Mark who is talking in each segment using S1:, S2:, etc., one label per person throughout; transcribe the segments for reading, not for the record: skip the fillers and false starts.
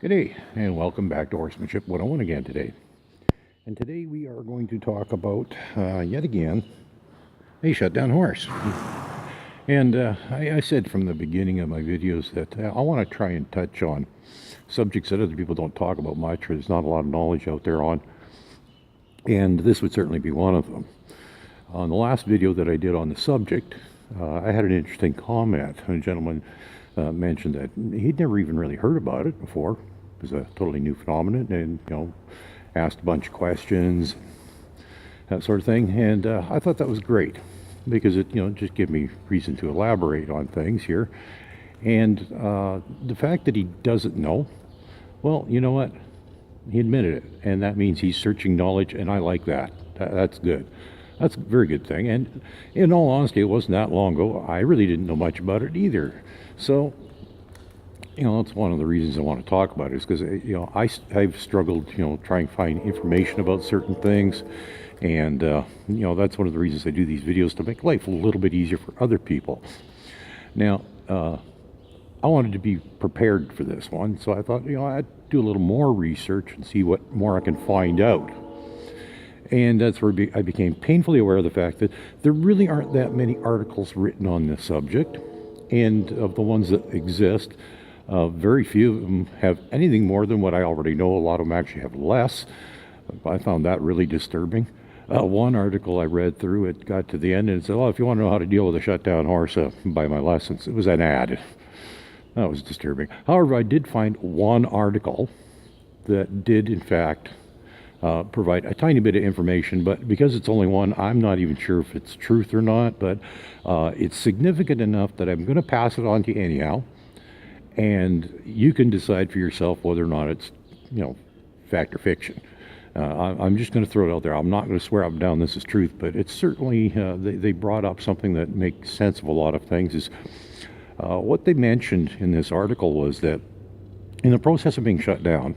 S1: Good day, and welcome back to Horsemanship 101 again today. And today we are going to talk about, yet again, a shutdown horse. And I said from the beginning of my videos that I want to try and touch on subjects that other people don't talk about much, or there's not a lot of knowledge out there on. And this would certainly be one of them. On the last video that I did on the subject, I had an interesting comment. A gentleman mentioned that he'd never even really heard about it before. It was a totally new phenomenon, and asked a bunch of questions, that sort of thing. And I thought that was great because it just gave me reason to elaborate on things here. And the fact that he doesn't know, well, you know what? He admitted it, and that means he's searching knowledge, and I like that. That's good. That's a very good thing. And in all honesty, it wasn't that long ago. I really didn't know much about it either. So, that's one of the reasons I want to talk about it, is because, I've struggled, trying to find information about certain things. And, that's one of the reasons I do these videos, to make life a little bit easier for other people. Now, I wanted to be prepared for this one, so I thought, I'd do a little more research and see what more I can find out. And that's where I became painfully aware of the fact that there really aren't that many articles written on this subject. And of the ones that exist, very few of them have anything more than what I already know. A lot of them actually have less. I found that really disturbing. One article I read through, it got to the end and it said, if you want to know how to deal with a shutdown horse, buy my lessons. It was an ad. That was disturbing. However, I did find one article that did, in fact, provide a tiny bit of information, but because it's only one, I'm not even sure if it's truth or not, but it's significant enough that I'm going to pass it on to you anyhow, and you can decide for yourself whether or not it's, fact or fiction. I'm just going to throw it out there. I'm not going to swear up and down this is truth, but it's certainly, they brought up something that makes sense of a lot of things. Is what they mentioned in this article was that in the process of being shut down,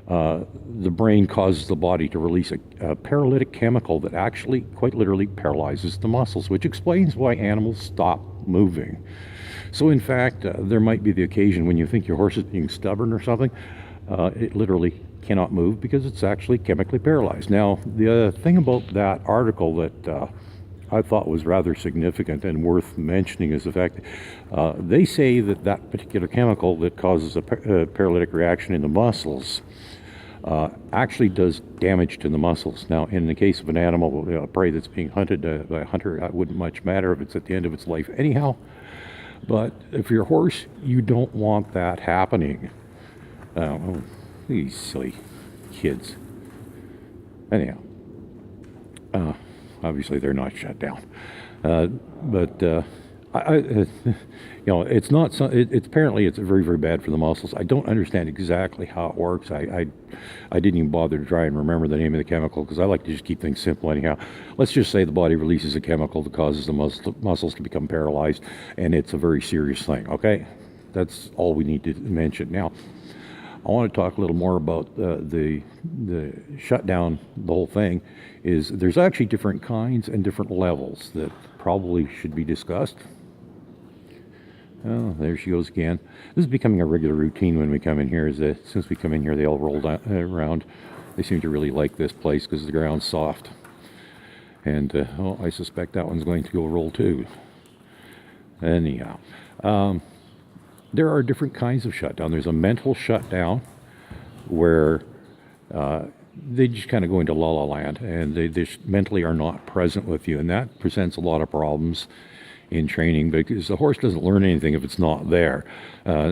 S1: the brain causes the body to release a paralytic chemical that actually, quite literally, paralyzes the muscles, which explains why animals stop moving. So in fact, there might be the occasion when you think your horse is being stubborn or something, it literally cannot move because it's actually chemically paralyzed. Now, the thing about that article that I thought was rather significant and worth mentioning is the fact that they say that particular chemical that causes a paralytic reaction in the muscles actually does damage to the muscles. Now, in the case of an animal, a prey that's being hunted by a hunter, it wouldn't much matter if it's at the end of its life anyhow. But if you're a horse, you don't want that happening. These silly kids. Anyhow, obviously they're not shut down. It's not. It's apparently it's very, very bad for the muscles. I don't understand exactly how it works. I didn't even bother to try and remember the name of the chemical because I like to just keep things simple anyhow. Let's just say the body releases a chemical that causes the muscles to become paralyzed, and it's a very serious thing. Okay, that's all we need to mention now. I want to talk a little more about the shutdown. The whole thing is there's actually different kinds and different levels that probably should be discussed. Oh, there she goes again. This is becoming a regular routine when we come in here. Since we come in here, they all roll down, around. They seem to really like this place because the ground's soft. And I suspect that one's going to go roll too. Anyhow. There are different kinds of shutdown. There's a mental shutdown where they just kind of go into la-la land and they just mentally are not present with you. And that presents a lot of problems in training because the horse doesn't learn anything if it's not there.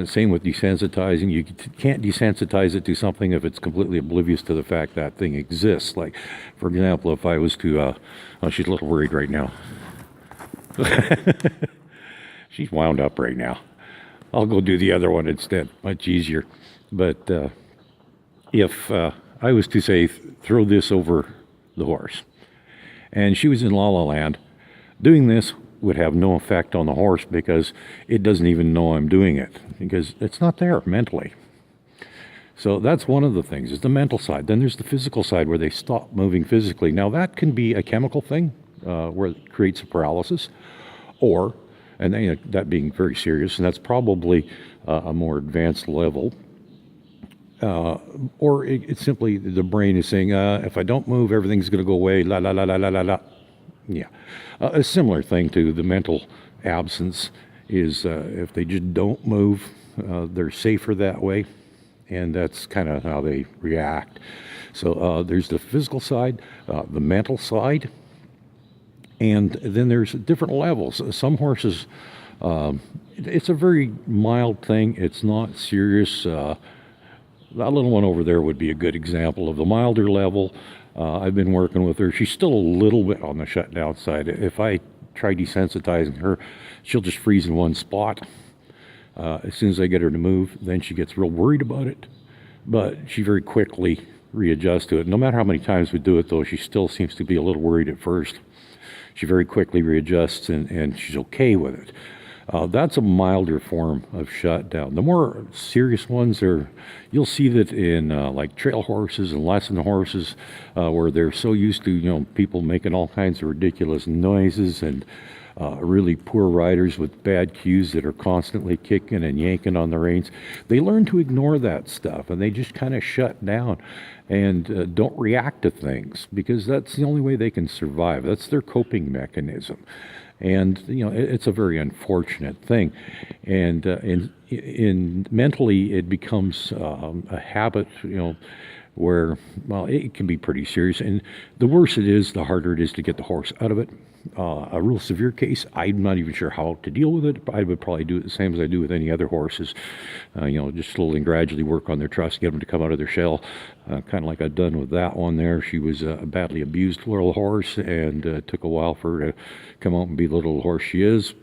S1: Same with desensitizing. You can't desensitize it to something if it's completely oblivious to the fact that thing exists. Like, for example, if I was to, she's a little worried right now. She's wound up right now. I'll go do the other one instead, much easier. But if I was to say, throw this over the horse, and she was in La La Land, doing this would have no effect on the horse because it doesn't even know I'm doing it because it's not there mentally. So that's one of the things, is the mental side. Then there's the physical side where they stop moving physically. Now that can be a chemical thing where it creates a paralysis, or and then, that being very serious, and that's probably a more advanced level, or it's simply the brain is saying, if I don't move, everything's going to go away. La la la la la la la. Yeah, a similar thing to the mental absence is if they just don't move, they're safer that way, and that's kind of how they react. So there's the physical side, the mental side, and then there's different levels. Some horses, it's a very mild thing. It's not serious. That little one over there would be a good example of the milder level. I've been working with her. She's still a little bit on the shutdown side. If I try desensitizing her, she'll just freeze in one spot. As soon as I get her to move, then she gets real worried about it. But she very quickly readjusts to it. No matter how many times we do it, though, she still seems to be a little worried at first. She very quickly readjusts and she's okay with it. That's a milder form of shutdown. The more serious ones are, you'll see that in like trail horses and lesson horses, where they're so used to, people making all kinds of ridiculous noises and really poor riders with bad cues that are constantly kicking and yanking on the reins. They learn to ignore that stuff and they just kind of shut down and don't react to things because that's the only way they can survive. That's their coping mechanism. And it's a very unfortunate thing, and in mentally it becomes a habit, where it can be pretty serious. And the worse it is, the harder it is to get the horse out of it. A real severe case, I'm not even sure how to deal with it. I would probably do it the same as I do with any other horses. Just slowly and gradually work on their trust, get them to come out of their shell. Kind of like I've done with that one there. She was a badly abused little horse, and took a while for her to come out and be the little horse she is.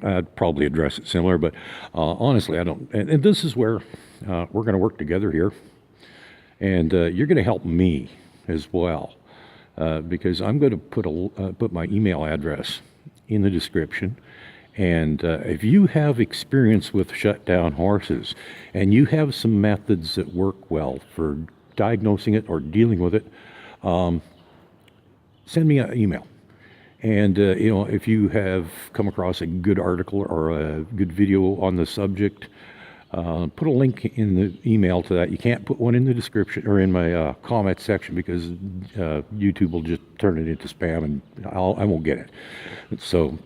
S1: I'd probably address it similar, but honestly, I don't. And this is where we're going to work together here, and you're going to help me as well. Because I'm going to put my email address in the description. And if you have experience with shutdown horses and you have some methods that work well for diagnosing it or dealing with it, send me an email. And, if you have come across a good article or a good video on the subject, put a link in the email to that. You can't put one in the description or in my comment section because YouTube will just turn it into spam and I won't get it. So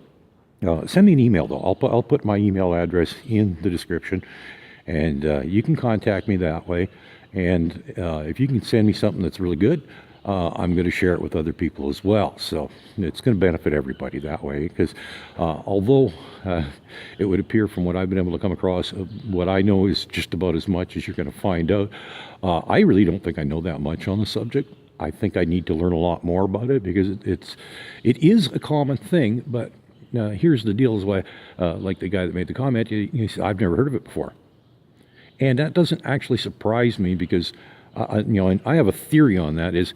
S1: send me an email though. I'll put my email address in the description, and you can contact me that way. And if you can send me something that's really good, I'm going to share it with other people as well. So it's going to benefit everybody that way, because although it would appear from what I've been able to come across, what I know is just about as much as you're going to find out. I really don't think I know that much on the subject. I think I need to learn a lot more about it, because it is a common thing. But here's the deal: is why, like the guy that made the comment, he said, I've never heard of it before, and that doesn't actually surprise me, because and I have a theory on that, is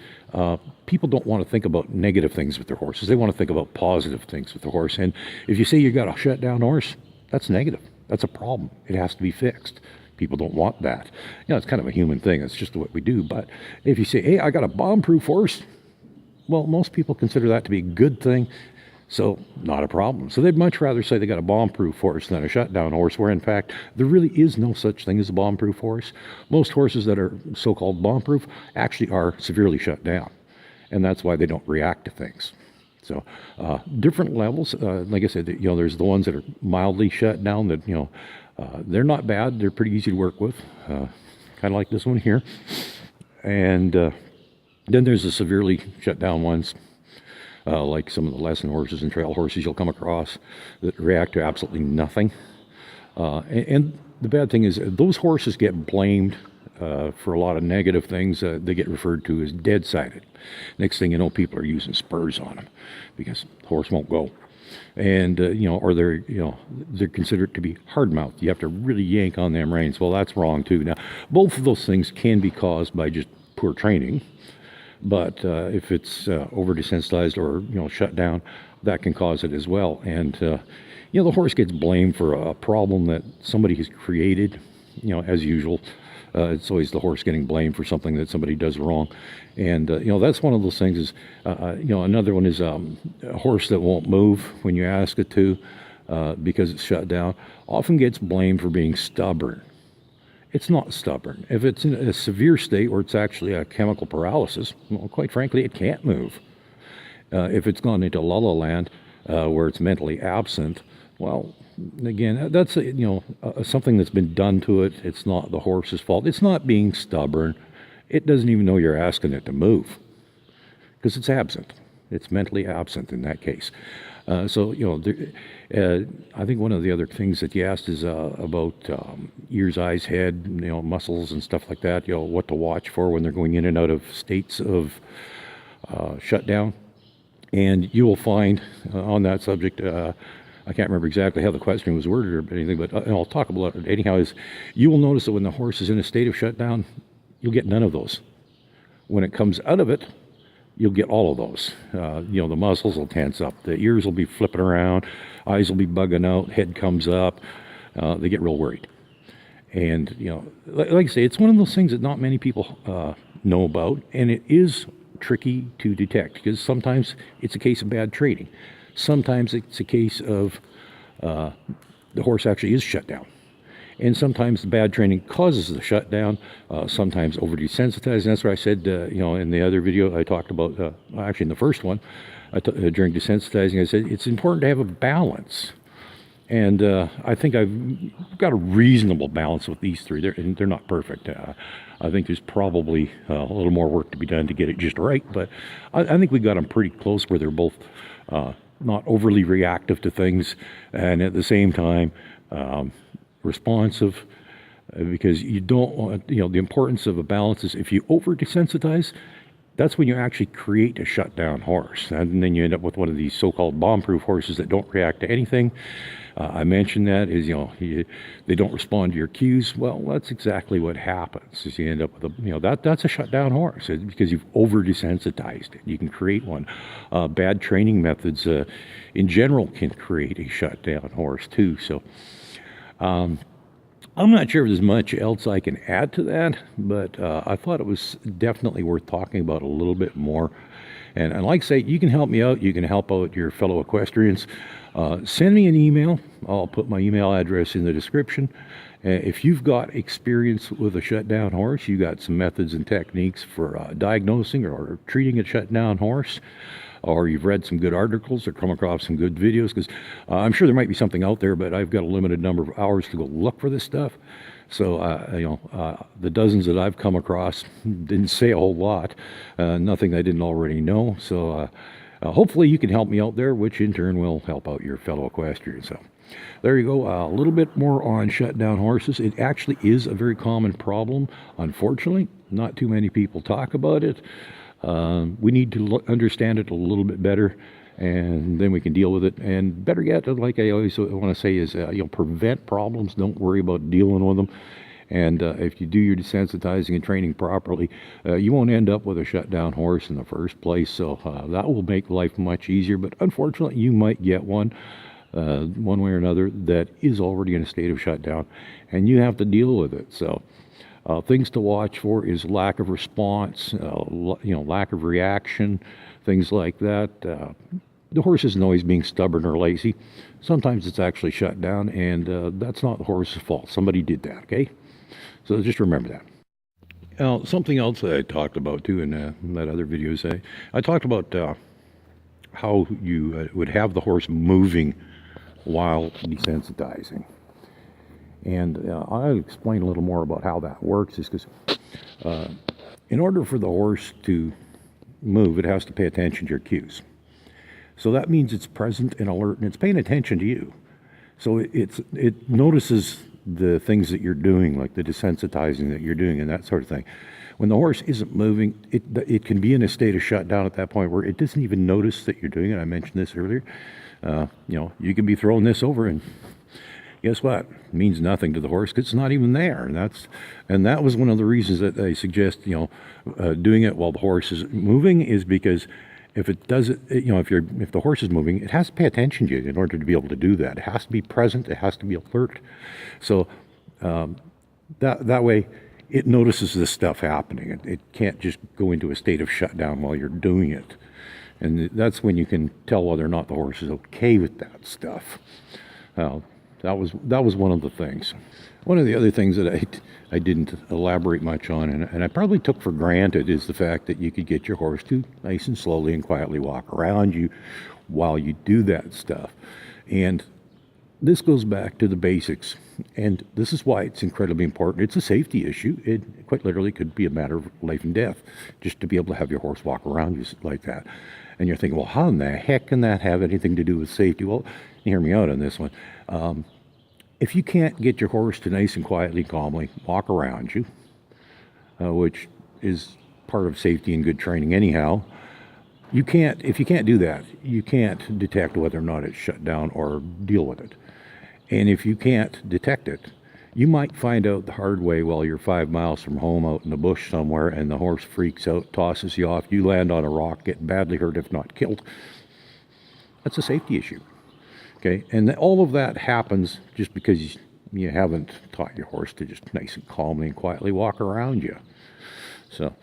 S1: people don't want to think about negative things with their horses. They want to think about positive things with the horse. And if you say you got a shutdown horse, that's negative. That's a problem. It has to be fixed. People don't want that. It's kind of a human thing. It's just what we do. But if you say, hey, I got a bomb-proof horse, well, most people consider that to be a good thing. So not a problem. So they'd much rather say they got a bomb-proof horse than a shutdown horse, where in fact there really is no such thing as a bomb-proof horse. Most horses that are so-called bomb-proof actually are severely shut down, and that's why they don't react to things. So different levels. Like I said, there's the ones that are mildly shut down that they're not bad. They're pretty easy to work with, kind of like this one here. And then there's the severely shut down ones. Like some of the lesson horses and trail horses you'll come across that react to absolutely nothing. And the bad thing is those horses get blamed for a lot of negative things. They get referred to as dead-sided. Next thing you know, people are using spurs on them because the horse won't go. And, or they're considered to be hard-mouthed. You have to really yank on them reins. Well, that's wrong too. Now, both of those things can be caused by just poor training. But if it's over desensitized or shut down, that can cause it as well. And the horse gets blamed for a problem that somebody has created. As usual, it's always the horse getting blamed for something that somebody does wrong. And that's one of those things. Is another one is a horse that won't move when you ask it to, because it's shut down. Often gets blamed for being stubborn. it's not stubborn. If it's in a severe state where it's actually a chemical paralysis, well, quite frankly, it can't move. If it's gone into la la land, where it's mentally absent, well, again, that's something that's been done to it. It's not the horse's fault. It's not being stubborn. It doesn't even know you're asking it to move because it's absent. It's mentally absent in that case. I think one of the other things that you asked is about ears, eyes, head, muscles and stuff like that. What to watch for when they're going in and out of states of shutdown. And you will find on that subject, I can't remember exactly how the question was worded or anything, but I'll talk about it anyhow, is you will notice that when the horse is in a state of shutdown, you'll get none of those. When it comes out of it, you'll get all of those. The muscles will tense up, the ears will be flipping around, eyes will be bugging out, head comes up, they get real worried. And, like I say, it's one of those things that not many people know about, and it is tricky to detect because sometimes it's a case of bad training. Sometimes it's a case of the horse actually is shut down. And sometimes the bad training causes the shutdown, sometimes over desensitizing. That's what I said, in the other video I talked about, actually in the first one, during desensitizing, I said it's important to have a balance. And I think I've got a reasonable balance with these three. They're not perfect. I think there's probably a little more work to be done to get it just right, but I think we got them pretty close where they're both not overly reactive to things and at the same time responsive, because you don't want, the importance of a balance is if you over desensitize, that's when you actually create a shutdown horse. And then you end up with one of these so-called bomb-proof horses that don't react to anything. I mentioned that is, they don't respond to your cues. Well, that's exactly what happens is you end up with that's a shutdown horse because you've over desensitized it. You can create one. Bad training methods in general can create a shutdown horse too. So I'm not sure if there's much else I can add to that, but I thought it was definitely worth talking about a little bit more. And like I say, you can help me out. You can help out your fellow equestrians. Send me an email. I'll put my email address in the description. If you've got experience with a shutdown horse, you got some methods and techniques for diagnosing or treating a shutdown horse, or you've read some good articles or come across some good videos, because I'm sure there might be something out there, but I've got a limited number of hours to go look for this stuff. So, the dozens that I've come across didn't say a whole lot, nothing I didn't already know. So hopefully you can help me out there, which in turn will help out your fellow equestrians. So there you go, a little bit more on shutdown horses. It actually is a very common problem. Unfortunately, not too many people talk about it. We need to understand it a little bit better, and then we can deal with it. And better yet, like I always want to say, is prevent problems. Don't worry about dealing with them. And if you do your desensitizing and training properly, you won't end up with a shutdown horse in the first place. So that will make life much easier. But unfortunately, you might get one way or another that is already in a state of shutdown, and you have to deal with it. So things to watch for is lack of response, lack of reaction, things like that. The horse isn't always being stubborn or lazy. Sometimes it's actually shut down, and that's not the horse's fault. Somebody did that, okay? So just remember that. Now, something else that I talked about too in that other video, I talked about how you would have the horse moving while desensitizing. And I'll explain a little more about how that works, is because in order for the horse to move, it has to pay attention to your cues. So that means it's present and alert, and it's paying attention to you. So it notices the things that you're doing, like the desensitizing that you're doing and that sort of thing. When the horse isn't moving, it can be in a state of shutdown at that point where it doesn't even notice that you're doing it. I mentioned this earlier. You can be throwing this over, and guess what? It means nothing to the horse because it's not even there. And that was one of the reasons that I suggest doing it while the horse is moving, is because if it does it, if the horse is moving, it has to pay attention to you in order to be able to do that. It has to be present. It has to be alert. So that way, it notices this stuff happening. It can't just go into a state of shutdown while you're doing it. And that's when you can tell whether or not the horse is okay with that stuff. that was one of the things. One of the other things that I didn't elaborate much on, and I probably took for granted, is the fact that you could get your horse to nice and slowly and quietly walk around you while you do that stuff. And this goes back to the basics, and this is why it's incredibly important. It's a safety issue. It quite literally could be a matter of life and death, just to be able to have your horse walk around you like that. And you're thinking, well, how in the heck can that have anything to do with safety? Well, hear me out on this one. If you can't get your horse to nice and quietly, calmly walk around you, which is part of safety and good training anyhow, if you can't do that, you can't detect whether or not it's shut down or deal with it. And if you can't detect it, you might find out the hard way while you're 5 miles from home out in the bush somewhere, and the horse freaks out, tosses you off, you land on a rock, get badly hurt, if not killed. That's a safety issue. Okay, and all of that happens just because you haven't taught your horse to just nice and calmly and quietly walk around you. So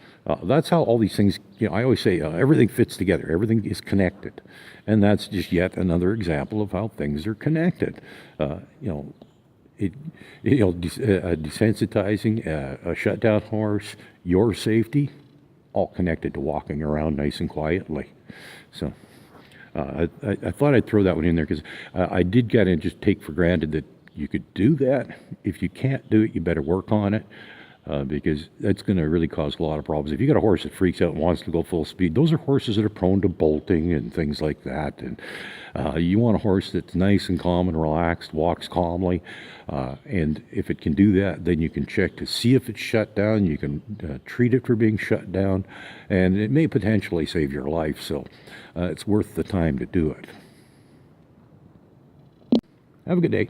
S1: that's how all these things, I always say everything fits together. Everything is connected. And that's just yet another example of how things are connected. Desensitizing a shutdown horse, your safety, all connected to walking around nice and quietly. So I thought I'd throw that one in there because I did kind of just take for granted that you could do that. If you can't do it, you better work on it. Because that's going to really cause a lot of problems. If you got a horse that freaks out and wants to go full speed, those are horses that are prone to bolting and things like that. And you want a horse that's nice and calm and relaxed, walks calmly. And if it can do that, then you can check to see if it's shut down. You can treat it for being shut down, and it may potentially save your life. So it's worth the time to do it. Have a good day.